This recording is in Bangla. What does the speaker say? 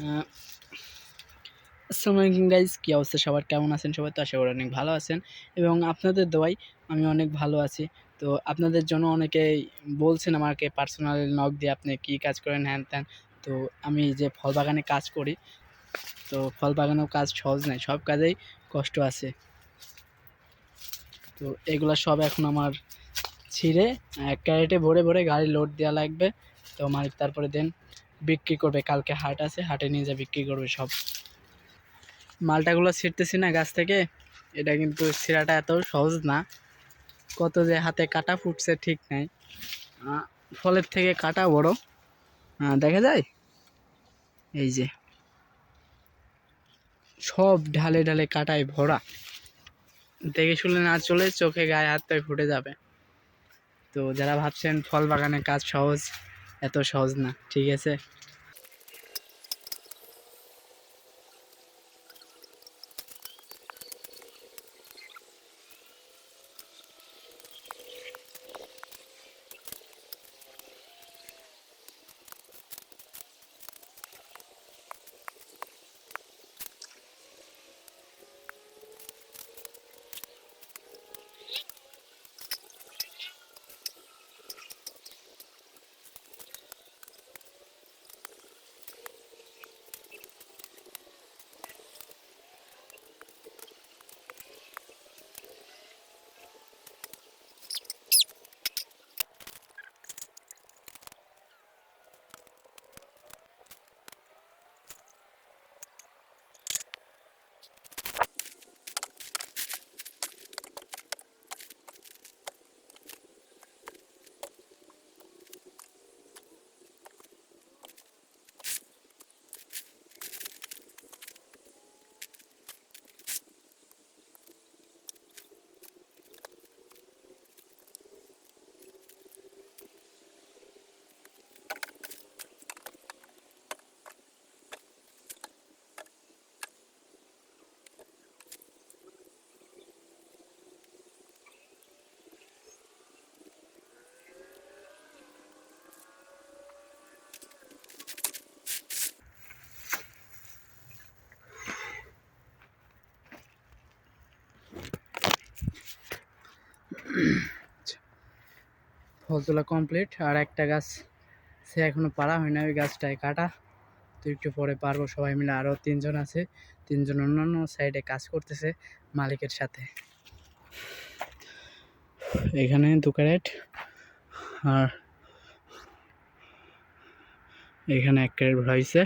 আহ, আসসালামু আলাইকুম গাইস, কি অবস্থা সবার? কেমন আছেন সবাই? তো আশা করি অনেক ভালো আছেন এবং আপনাদের দোয়ায় আমি অনেক ভালো আছি। তো আপনাদের জন্য অনেকেই বলছেন আমাকে পার্সোনাল নক দিয়ে আপনি কি কাজ করেন হ্যান ত্যান। তো আমি যে ফল বাগানে কাজ করি, তো ফল বাগানেও কাজ সহজ নয়, সব কাজেই কষ্ট আছে। তো এগুলা সব এখন আমার ছিঁড়ে ক্যারেটে ভরে ভরে গাড়ি লোড দেওয়া লাগবে। তো মালিক তারপরে দেন বিক্রি করবে, কালকে হাট আছে, হাটে নিয়ে যা বিক্রি করবে সব। মালটাগুলো ছিঁড়তেছি না গাছ থেকে, এটা কিন্তু ছিঁড়াটা এত সহজ না। কত যে হাতে কাটা ফুটছে ঠিক নাই। ফলের থেকে কাটা বড়, দেখা যায়। এই যে সব ঢালে ঢালে কাটায় ভরা, দেখে শুনে না চলে চোখে গায়ে হাত পায়ে ফুটে যাবে। তো যারা ভাবছেন ফল বাগানে কাজ সহজ, এত সহজ না, ঠিক আছে। ফল তোলা কমপ্লিট, আর একটা গাছ সে এখনো পারা হয় না, ওই গাছটায় কাটা। তো একটু পরে পারবো। সবাই মিলে আরও তিনজন আছে, তিনজন অন্যান্য সাইডে কাজ করতেছে মালিকের সাথে। এখানে 2 ক্যারেট, আর এখানে 1 ক্যারেট ভরা হয়েছে।